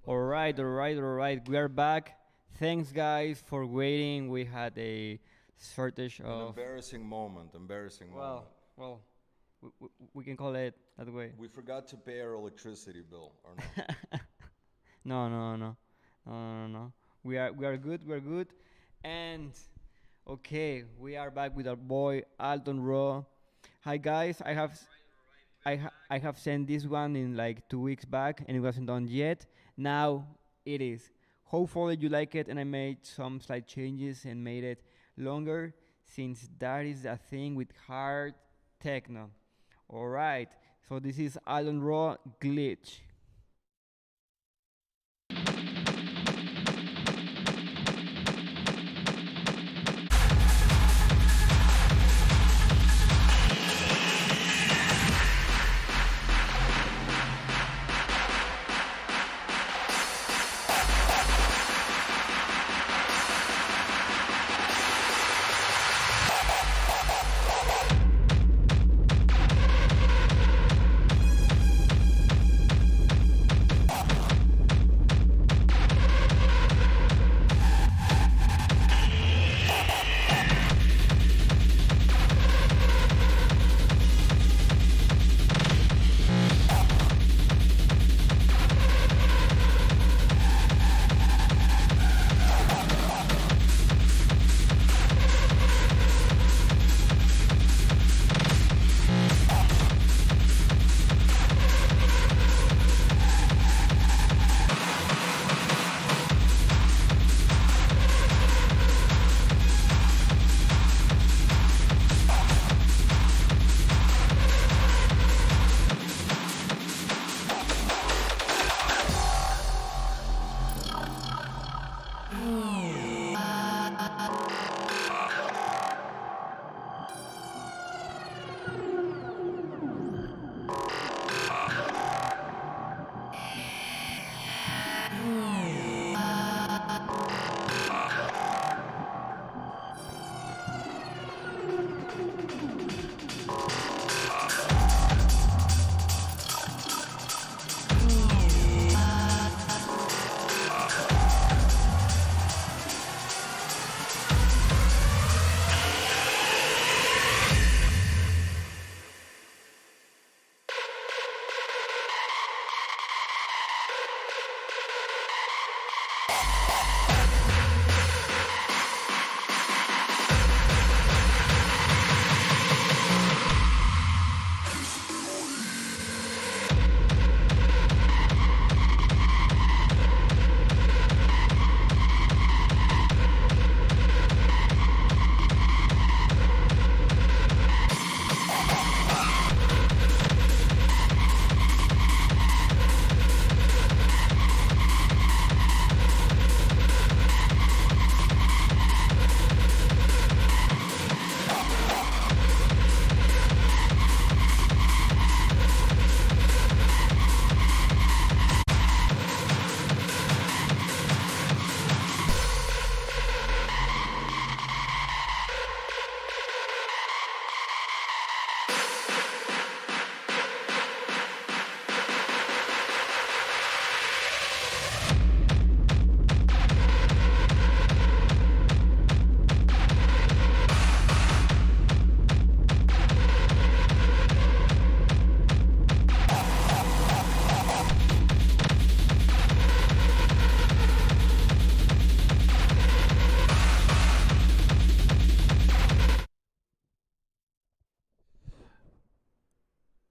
All right. We are back. Thanks, guys, for waiting. We had a shortage An of. embarrassing moment. Embarrassing moment. We can call it that way. We forgot to pay our electricity bill, or no? No. We are good. We are good. And okay, we are back with our boy Alton Raw. Hi, guys. I have sent this one in like 2 weeks back, and it wasn't done yet. Now it is. Hopefully you like it, and I made some slight changes and made it longer, since that is a thing with hard techno. All right. So this is Alton Raw Glitch.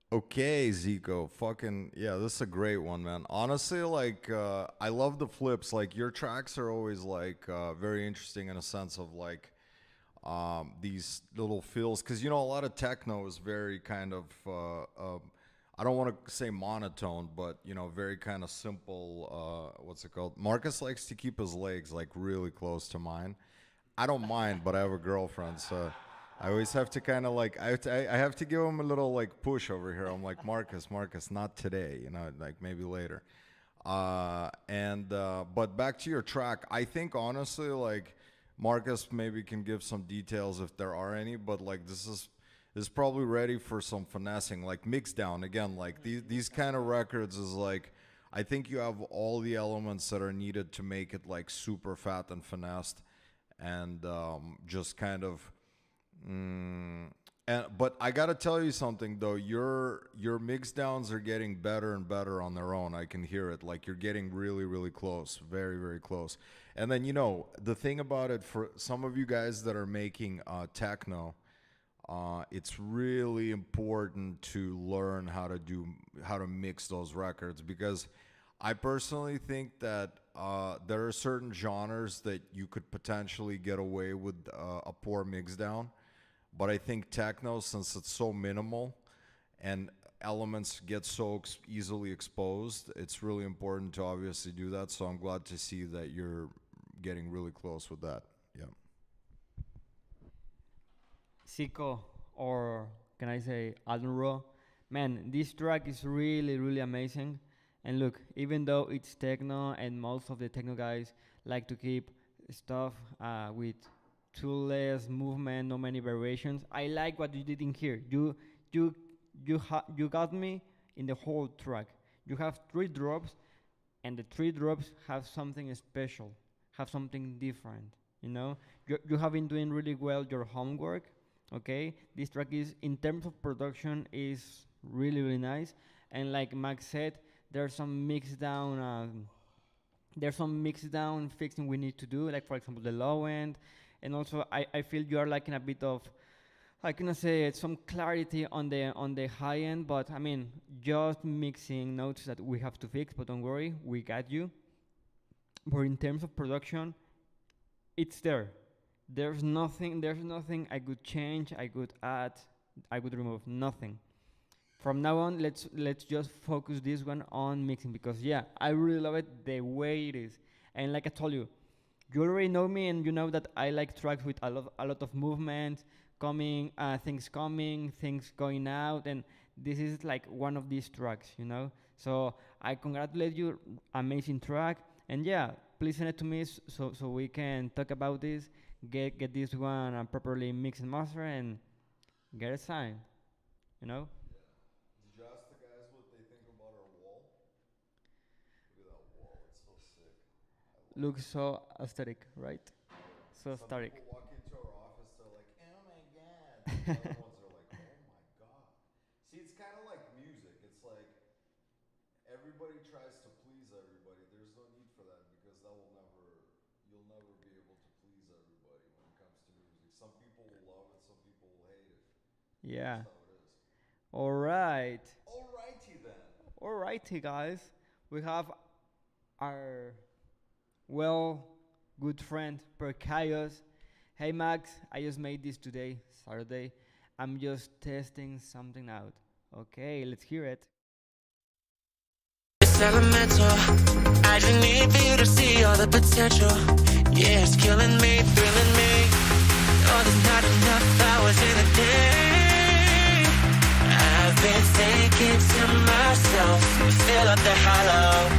Okay, Zico, fucking yeah, this is a great one, man. Honestly, like I love the flips. Like your tracks are always like very interesting in a sense of like these little feels, because you know a lot of techno is very kind of I don't want to say monotone, but you know very kind of simple. What's it called? Marcus likes to keep his legs like really close to mine. I don't mind, but I have a girlfriend, so I always have to kind of like I have to give him a little like push over here. I'm like Marcus, not today, you know, like maybe later. And but back to your track, I think honestly, like Marcus maybe can give some details if there are any, but like this is probably ready for some finessing, like mix down again. Like these kind of records is like I think you have all the elements that are needed to make it like super fat and finessed, and just kind of. But I gotta tell you something though. Your mix downs are getting better and better on their own. I can hear it. Like you're getting really, really close, very, very close. And then the thing about it for some of you guys that are making techno, it's really important to learn how to mix those records, because I personally think that there are certain genres that you could potentially get away with a poor mix down. But I think techno, since it's so minimal and elements get so easily exposed, it's really important to obviously do that. So I'm glad to see that you're getting really close with that. Yeah. Zico, or can I say Alden Raw? Man, this track is really, really amazing. And look, even though it's techno and most of the techno guys like to keep stuff with toolless movement, no many variations, I like what you did in here. You got me in the whole track. You have 3 drops, and the 3 drops have something special, have something different. You have been doing really well your homework. Okay, this track is, in terms of production, is really, really nice. And like Max said, there's some mix down fixing we need to do, like for example the low end. And also I feel you are like in a bit of, I cannot say it, some clarity on the high end, but I mean just mixing notes that we have to fix, but don't worry, we got you. But in terms of production, it's there. There's nothing I could change, I could add, I could remove, nothing. From now on, let's just focus this one on mixing, because yeah, I really love it the way it is. And like I told you, you already know me, and you know that I like tracks with a lot of movement, things going out, and this is like one of these tracks, So I congratulate you, amazing track, and yeah, please send it to me so we can talk about this, get this one properly mixed and mastered, and get it signed, Yeah. Did you ask the guys what they think about our wall? Look at that wall, it's so sick. Looks so aesthetic, right? So Some aesthetic. people walk into our office, they're like, oh my god. The other ones are like, oh my god. See, it's kind of like music. It's like everybody tries to please everybody. There's no need for that, because you'll never be able to please everybody when it comes to music. Some people will love it, some people will hate it. Yeah. That's how it is. All right. Alrighty then. Alrighty, guys. We have our good friend Per Chaos. Hey Max, I just made this today, Saturday. I'm just testing something out. Okay, let's hear it. It's elemental. I just need for you to see all the potential. Yeah, it's killing me, thrilling me. Oh, there's not enough hours in a day. I've been thinking to myself, fill up the hollow.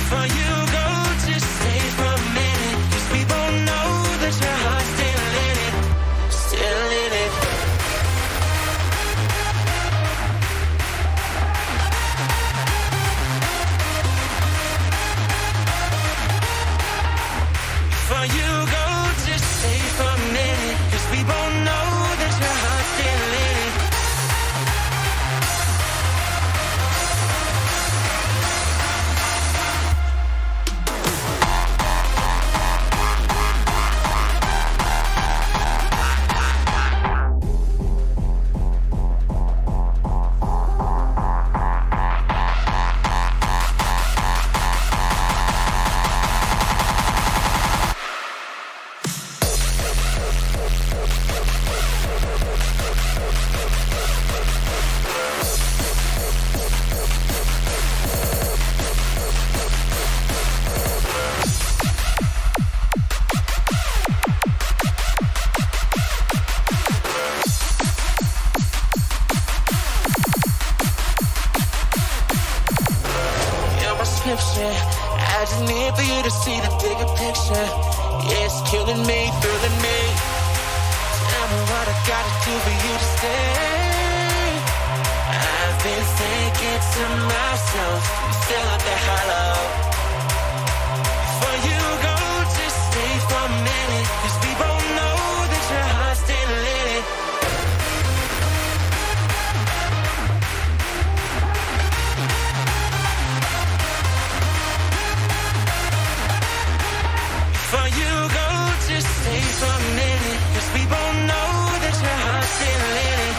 For you go to stay for a minute, 'cause we both know that your heart's still in it, still in it. For you go to stay for a minute, 'cause we both know that your heart's still in it. I just need for you to see the bigger picture. Yeah, it's killing me, thrilling me. Tell me what I gotta do for you to stay. I've been thinking to myself, you still out there hollow. Before you go, just stay for a minute, 'cause we both know that your heart's still in it. Before you go, just stay for a minute, 'cause we both know that your heart's still in it.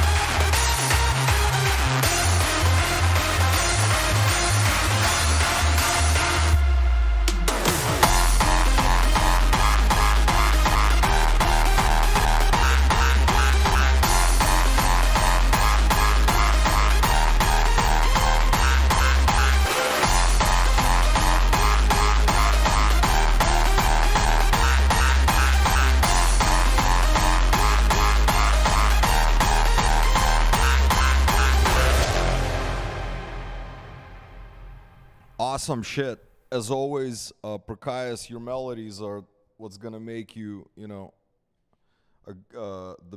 Awesome shit. As always, Prakayas, your melodies are what's gonna make you, the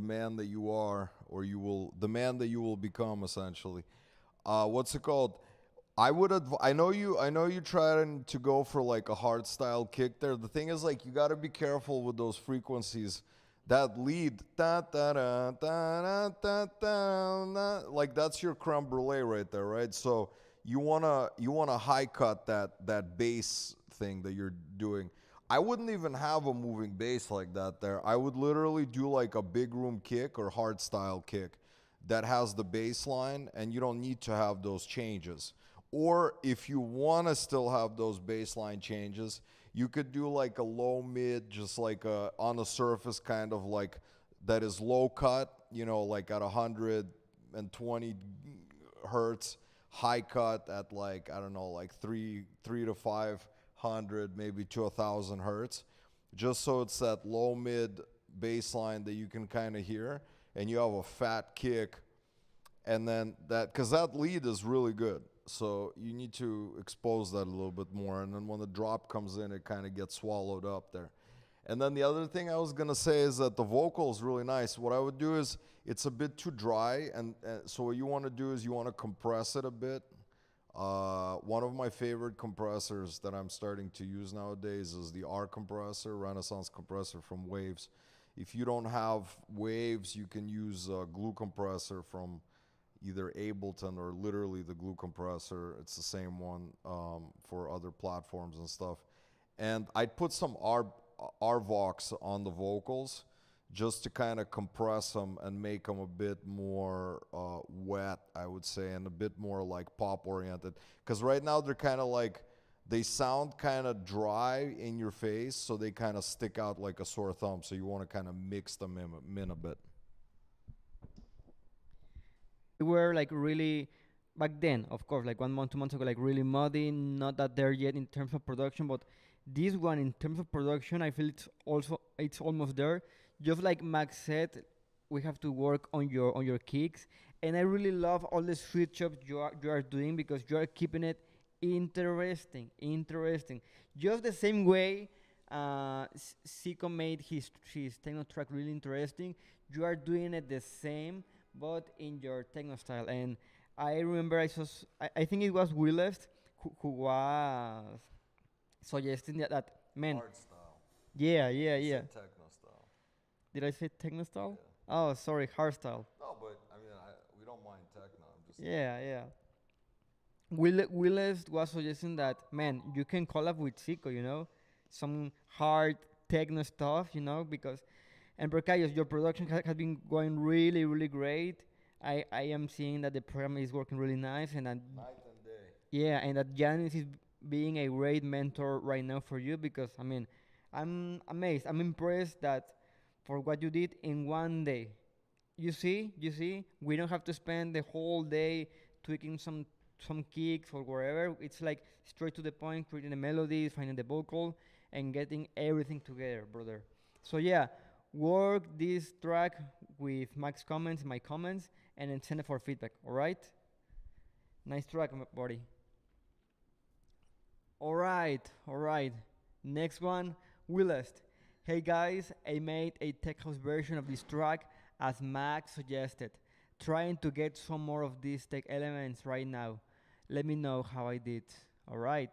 man that you are, or the man that you will become, essentially. What's it called? I know you trying to go for like a hard style kick there. The thing is, like, you got to be careful with those frequencies. That lead, da, da, da, da, da, da, da, like that's your creme brulee right there, right? So you wanna high cut that bass thing that you're doing. I wouldn't even have a moving bass like that there. I would literally do like a big room kick or hard style kick that has the bass line, and you don't need to have those changes. Or if you want to still have those bass line changes, you could do like a low mid, just like on the surface, kind of like that is low cut, like at 120 hertz, high cut at like, I don't know, like three to 500, maybe to 1,000 hertz, just so it's that low mid bass line that you can kind of hear, and you have a fat kick, and then because that lead is really good. So you need to expose that a little bit more, and then when the drop comes in, it kind of gets swallowed up there. And then the other thing I was going to say is that the vocal is really nice. What I would do is, it's a bit too dry, and so what you want to do is you want to compress it a bit. One of my favorite compressors that I'm starting to use nowadays is the R compressor, Renaissance compressor from Waves. If you don't have Waves, you can use a glue compressor from either Ableton or literally the glue compressor. It's the same one for other platforms and stuff. And I'd put some RVox on the vocals just to kind of compress them and make them a bit more wet, I would say, and a bit more like pop oriented. Because right now they're kind of like, they sound kind of dry in your face, so they kind of stick out like a sore thumb. So you want to kind of mix them in a bit. We were like really back then, of course, like 1 month, 2 months ago, like really muddy, not that there yet in terms of production, but this one in terms of production, I feel it's almost there. Just like Max said, we have to work on your kicks, and I really love all the switch chops you are doing, because you are keeping it interesting. Just the same way Zico made his techno track really interesting. You are doing it the same, but in your techno style. And I remember I think it was Willest who was suggesting that man. Hard style. Yeah. Techno style. Did I say techno style? Yeah. Oh, sorry, hard style. No, but I mean, we don't mind techno. I'm just Yeah. Willest was suggesting that, man, you can collab with Zico, some hard techno stuff, because. And Berkayos, your production has been going really, really great. I am seeing that the program is working really nice, and that night and day. yeah, and that Janis is being a great mentor right now for you, because I mean, I'm amazed. I'm impressed that for what you did in 1 day. You see, we don't have to spend the whole day tweaking some kicks or wherever. It's like straight to the point, creating the melody, finding the vocal, and getting everything together, brother. So yeah, work this track with Max's comments, my comments, and then send it for feedback. All right? Nice track, buddy. All right. Next one, Willest. Hey guys, I made a tech house version of this track as Max suggested. trying to get some more of these tech elements right now. Let me know how I did. All right.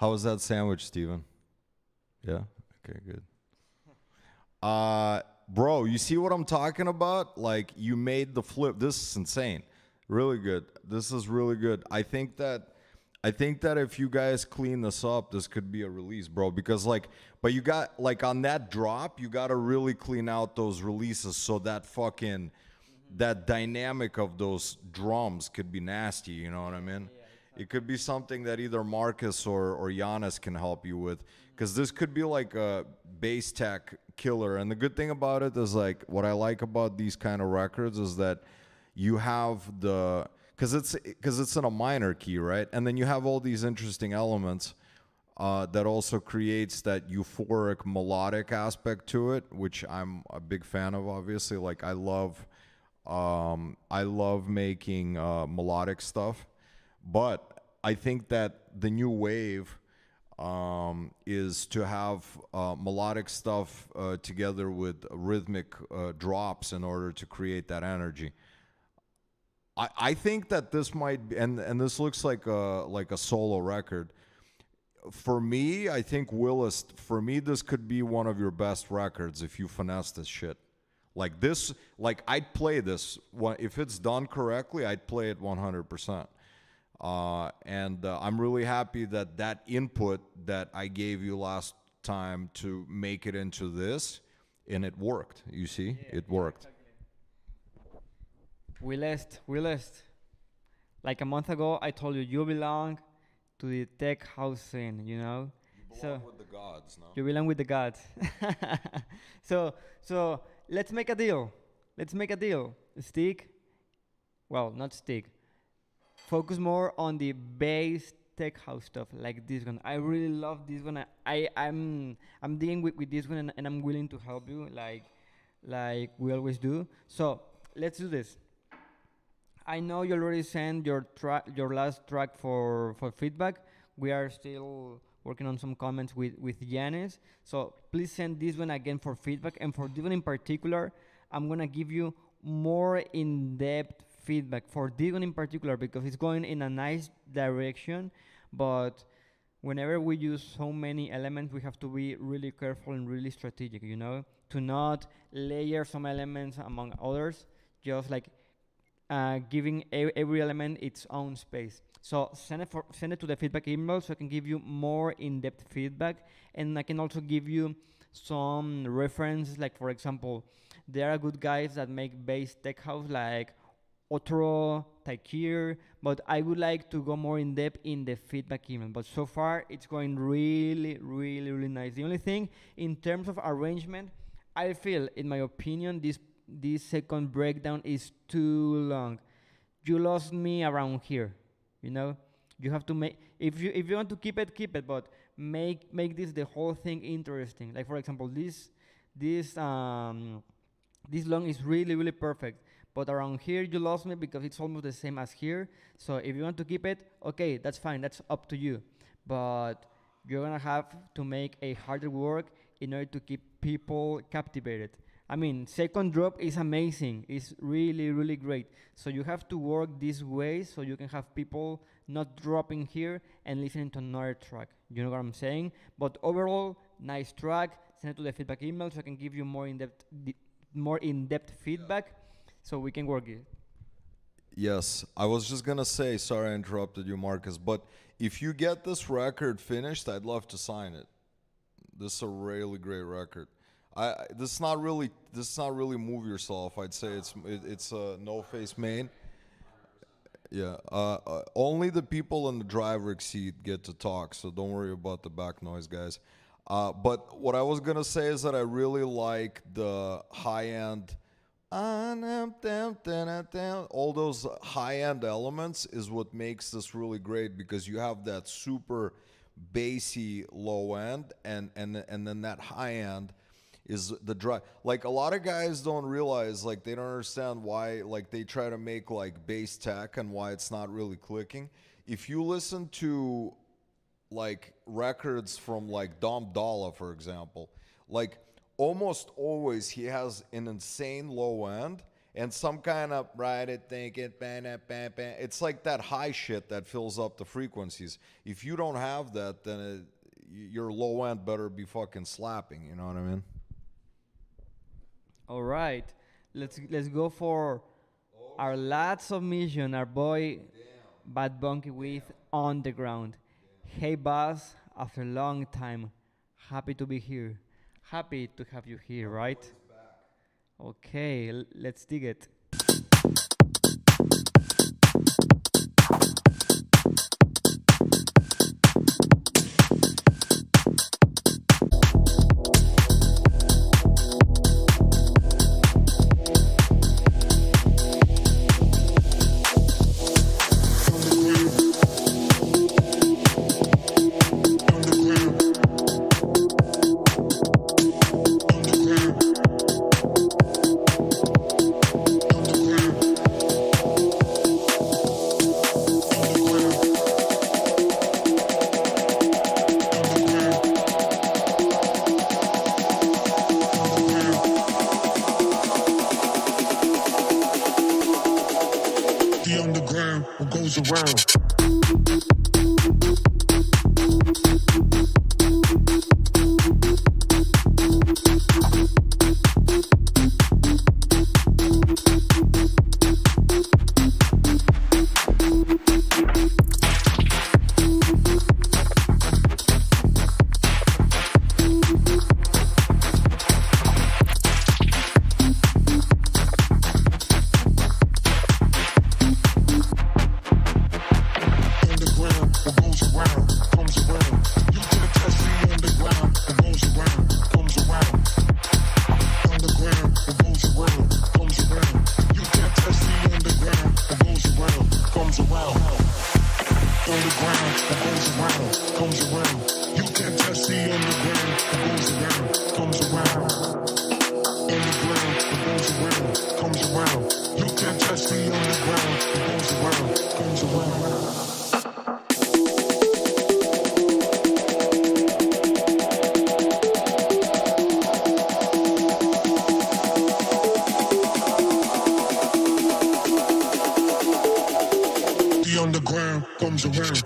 How was that sandwich, Steven? Yeah? Okay, good. Bro, you see what I'm talking about? Like, you made the flip. This is insane. Really good. This is really good. I think that if you guys clean this up, this could be a release, bro. Because but you got on that drop, you gotta really clean out those releases so that fucking that dynamic of those drums could be nasty. You know what I mean? It could be something that either Marcus or Giannis can help you with, because this could be like a bass tech killer. And the good thing about it is what I like about these kind of records is that you have because it's in a minor key, right? And then you have all these interesting elements that also creates that euphoric melodic aspect to it, which I'm a big fan of. Obviously, I love making melodic stuff, but I think that the new wave is to have melodic stuff together with rhythmic drops in order to create that energy. I think that this might be, and this looks like a solo record. For me, I think Willis. For me, this could be one of your best records if you finesse this shit. Like this, I'd play this if it's done correctly. I'd play it 100%. And I'm really happy that input that I gave you last time to make it into this, and it worked. You see, it worked. Exactly. We list. Like a month ago, I told you belong to the tech house scene. You know, So with the gods, no? you belong with the gods. So let's make a deal. Let's make a deal. Stick, well, not stick. Focus more on the bass tech house stuff like this one. I really love this one. I'm dealing with this one, and I'm willing to help you like we always do. So let's do this. I know you already sent your last track for feedback. We are still working on some comments with Yanis. So please send this one again for feedback. And for this one in particular, I'm gonna give you more in-depth feedback for this one in particular because it's going in a nice direction. But whenever we use so many elements, we have to be really careful and really strategic, you know, to not layer some elements among others, just like giving every element its own space. So send it to the feedback email so I can give you more in-depth feedback, and I can also give you some references. Like for example, there are good guys that make bass tech house like Otro, Taikir, but I would like to go more in depth in the feedback email. But so far, it's going really, really, really nice. The only thing in terms of arrangement, I feel, in my opinion, this second breakdown is too long. You lost me around here, you know. You have to make if you want to keep it, but make this the whole thing interesting. Like for example, this long is really, really perfect. But around here, you lost me because it's almost the same as here. So if you want to keep it, okay, that's fine. That's up to you. But you're going to have to make a harder work in order to keep people captivated. I mean, second drop is amazing. It's really, really great. So you have to work this way so you can have people not dropping here and listening to another track. You know what I'm saying? But overall, nice track. Send it to the feedback email so I can give you more in-depth feedback. So we can work it. Yes, I was just gonna say, sorry I interrupted you, Marcus, but if you get this record finished, I'd love to sign it. This is a really great record. This is not really Move Yourself. I'd say it's a NoFace main. Yeah. Only the people in the driver's seat get to talk, so don't worry about the back noise, guys. But what I was gonna say is that I really like the high end. All those high-end elements is what makes this really great because you have that super bassy low end and then that high end is the drive. Like a lot of guys don't realize, like they don't understand why like they try to make like bass tech and why it's not really clicking. If you listen to like records from like Dom Dolla, for example, like almost always he has an insane low end and some kind of ride it, think it, bang, bang, bang. It's like that high shit that fills up the frequencies. If you don't have that, then your low end better be fucking slapping. You know what I mean? All right, let's go for our last submission. Our boy Bad Bunky with On the Ground. Hey boss, after a long time, happy to be here. Happy to have you here, right? Okay, let's dig it. Underground, what goes around, comes around. You goes around. Underground, what goes around, comes around. You can't touch the underground, what goes around, comes around. Underground, what goes around, comes around. You can't touch the underground, what goes around, comes around. The underground comes around.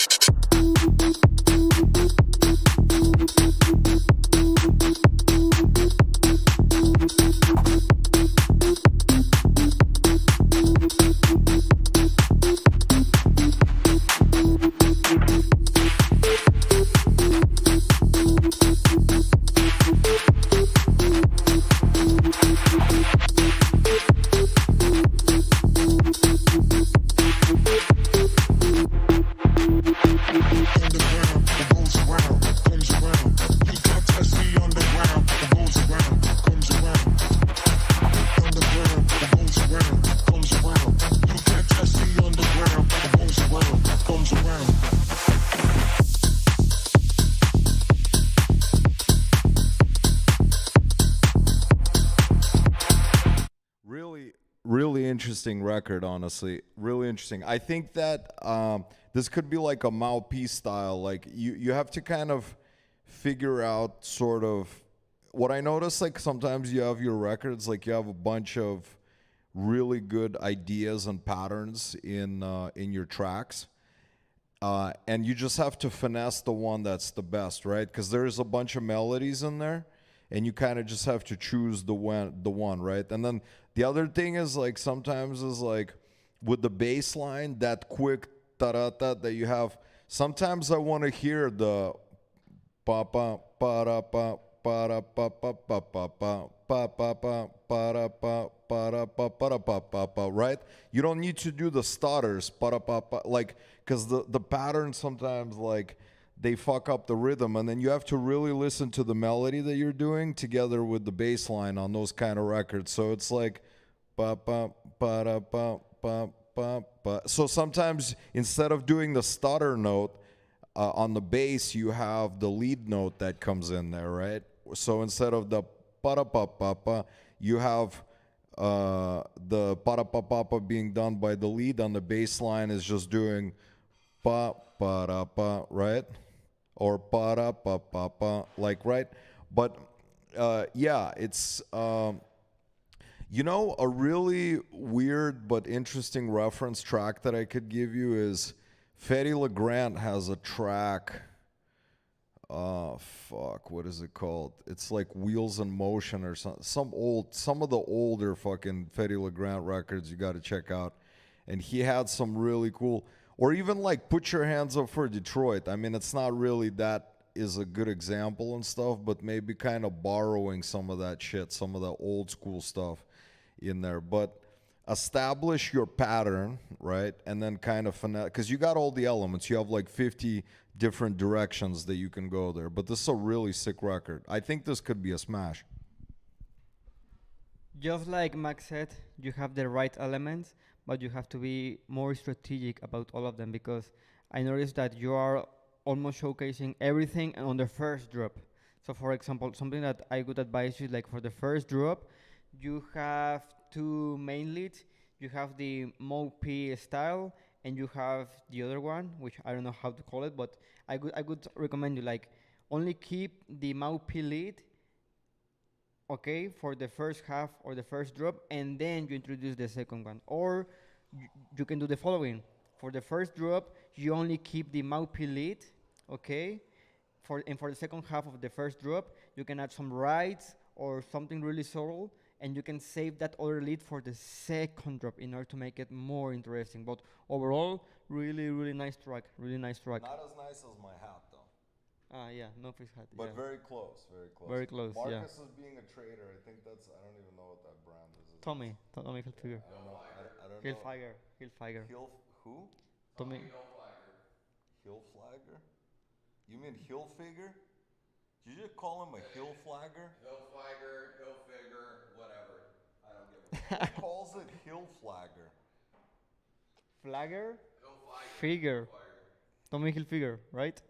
Really, really interesting record, honestly. Really interesting. I think that this could be like a mouthpiece style. Like you have to kind of figure out sort of what I notice. Like sometimes you have your records, like you have a bunch of really good ideas and patterns in your tracks. And you just have to finesse the one that's the best, right? Because there's a bunch of melodies in there, and you kind of just have to choose the one, right? And then the other thing is like sometimes is like with the bass line, that quick ta-da-ta that you have. Sometimes I want to hear the pa pa pa da pa pa da pa pa pa pa pa pa pa pa pa da pa pa da pa pa da pa pa pa, right? You don't need to do the stutters pa da pa pa, like, because the pattern sometimes like they fuck up the rhythm, and then you have to really listen to the melody that you're doing together with the bass line on those kind of records. So it's like pa pa pa da pa pa pa pa. So sometimes instead of doing the stutter note on the bass, you have the lead note that comes in there, right? So instead of the pa da pa pa pa, you have the pa da pa pa pa being done by the lead on the bass line is just doing pa pa da pa, right? Or pa da pa pa pa, like, right? But yeah, it's a really weird but interesting reference track that I could give you is Fetty LeGrand has a track. Oh fuck, what is it called? It's like Wheels in Motion or some of the older fucking Fetty LeGrand records you got to check out. And he had some really cool, or even like Put Your Hands Up for Detroit. I mean, it's not really that is a good example and stuff, but maybe kind of borrowing some of that shit, some of the old school stuff in there. But establish your pattern, right? And then kind of finesse, because you got all the elements. You have like 50 different directions that you can go there. But this is a really sick record. I think this could be a smash. Just like Max said, you have the right elements, but you have to be more strategic about all of them, because I noticed that you are almost showcasing everything on the first drop. So, for example, something that I would advise you, like for the first drop, you have two main leads. You have the Mo-P style, and you have the other one, which I don't know how to call it, but I would recommend you like only keep the Mau-P lead, okay, for the first half or the first drop, and then you introduce the second one. Or you can do the following: for the first drop, you only keep the Mau-P lead, okay. For the second half of the first drop, you can add some rides or something really subtle, and you can save that other lead for the second drop in order to make it more interesting. But overall, really, really nice track. Really nice track. Not as nice as my hat, though. Ah, yeah, NoFace hat. But Yeah, very close, very close. very close. Yeah, Marcus is being a traitor. I think that's, I don't even know what that brand is. Tommy Hilfiger. I don't know. I don't know. Hilfiger. Who? Tommy. Hill Flagger? You mean Hill Figure? Did you just call him a Hill Flagger? Hill flagger, hill figure, whatever. I don't give a He calls it Hill Flagger. Flagger. Hill Hilfiger. Tommy Hilfiger, right?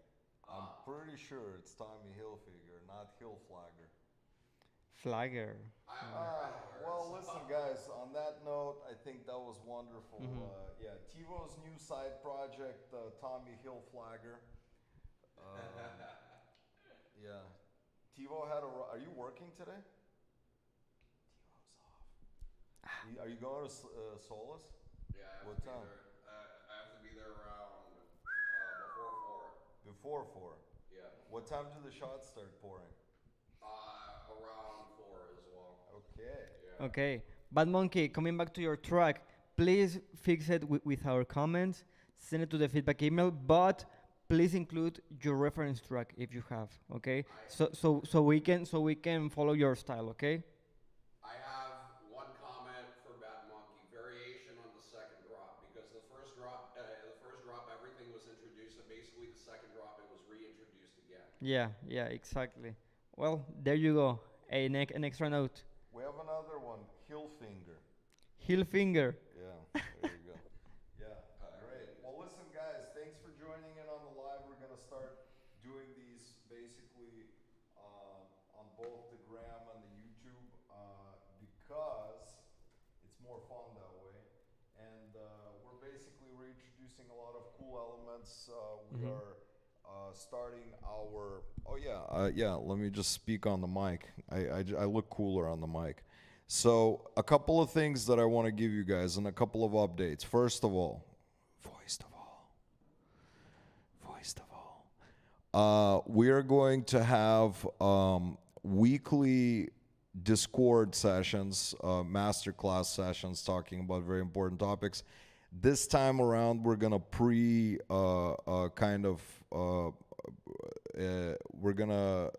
I'm pretty sure it's Tommy Hilfiger, not Hilflager. Flagger. Well, listen, guys. On that note, I think that was wonderful. Mhm. Yeah, TiVo's new side project, Tommy Hilflager. Yeah, TiVo had a. Are you working today? Are you going to Solus? Yeah, I have What to be time? there. I have to be there around before 4. Before 4. Yeah. What time do the shots start pouring? Around 4 as well. Okay. Yeah. Okay. Bad Monkey, coming back to your track, please fix it with our comments, send it to the feedback email, but please include your reference track if you have, okay? So we can follow your style, okay? I have one comment for Bad Monkey. Variation on the second drop because the first drop, everything was introduced, and basically the second drop, it was reintroduced again. Yeah, exactly. Well, there you go. An extra note. We have another one, Hillfinger. Hilfinger. Yeah, there you go. Yeah, great. Well, listen, guys, thanks for joining in on the live. We're gonna start doing these basically on both the Gram and the YouTube because it's more fun that way. And we're basically reintroducing a lot of cool elements. We are starting our. Oh yeah. Let me just speak on the mic. I look cooler on the mic. So a couple of things that I want to give you guys and a couple of updates. First of all, we are going to have weekly Discord sessions, masterclass sessions talking about very important topics. This time around, we're gonna we're gonna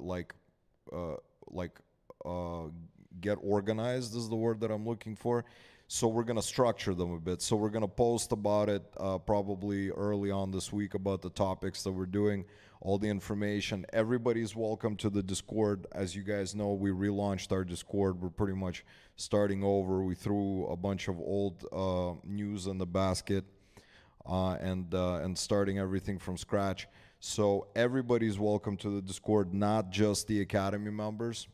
get organized is the word that I'm looking for. So we're gonna structure them a bit. So we're gonna post about it probably early on this week about the topics that we're doing, all the information. Everybody's welcome to the Discord. As you guys know, we relaunched our Discord. We're pretty much starting over. We threw a bunch of old news in the basket and starting everything from scratch. So everybody's welcome to the Discord, not just the Academy members.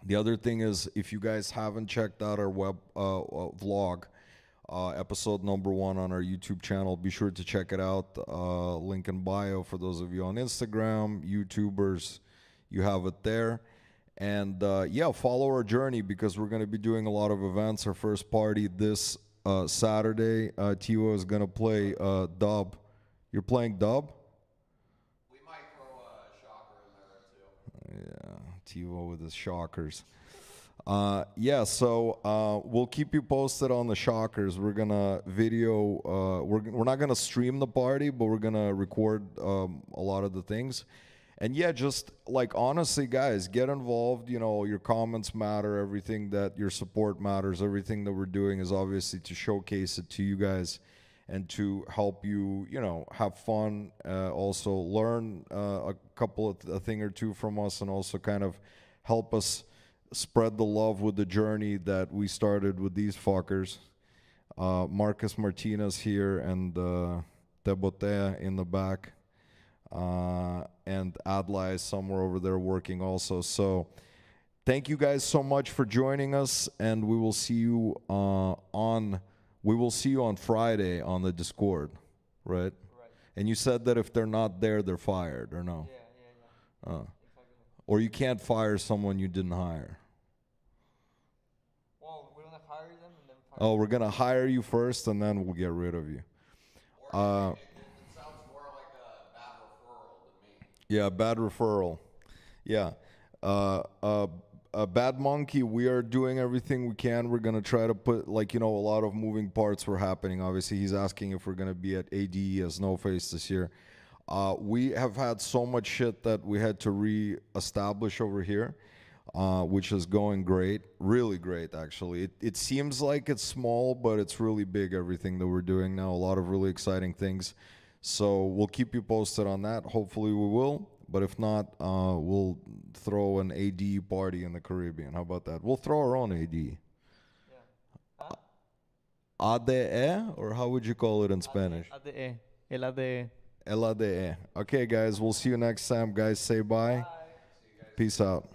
The other thing is, if you guys haven't checked out our web vlog, episode number 1 on our YouTube channel, be sure to check it out. Link in bio for those of you on Instagram, YouTubers, you have it there. And yeah, follow our journey because we're going to be doing a lot of events. Our first party this Saturday, Tio is going to play dub. You're playing dub? We might throw a shocker in there too. Yeah, TiVo with his shockers. Yeah, so we'll keep you posted on the shockers. We're gonna video. We're not gonna stream the party, but we're gonna record a lot of the things. And yeah, just like honestly, guys, get involved. You know, your comments matter. Everything that your support matters. Everything that we're doing is obviously to showcase it to you guys and to help you, you know, have fun. Also learn a couple of a thing or two from us, and also kind of help us spread the love with the journey that we started with these fuckers. Marcus Martinez here and Tebotea in the back. And Adlai is somewhere over there working also. So thank you guys so much for joining us, and we will see you on Friday on the Discord, right? Right. And you said that if they're not there, they're fired, or no? Yeah. Exactly. Or you can't fire someone you didn't hire. Well, we're gonna hire them and then fire Oh, we're gonna hire you first, and then we'll get rid of you. Or it sounds more like a bad referral to me. Yeah, bad referral. Yeah. Bad Monkey, we are doing everything we can. We're going to try to put, like, you know, a lot of moving parts were happening. Obviously, he's asking if we're going to be at ADE as NoFace this year. We have had so much shit that we had to re-establish over here, which is going great. Really great, actually. It seems like it's small, but it's really big, everything that we're doing now. A lot of really exciting things. So we'll keep you posted on that. Hopefully we will. But if not, we'll throw an AD party in the Caribbean. How about that? We'll throw our own AD. Yeah. ADE, or how would you call it in Spanish? ADE. LADE. LADE. Okay, guys, we'll see you next time. Guys, say bye. Peace out.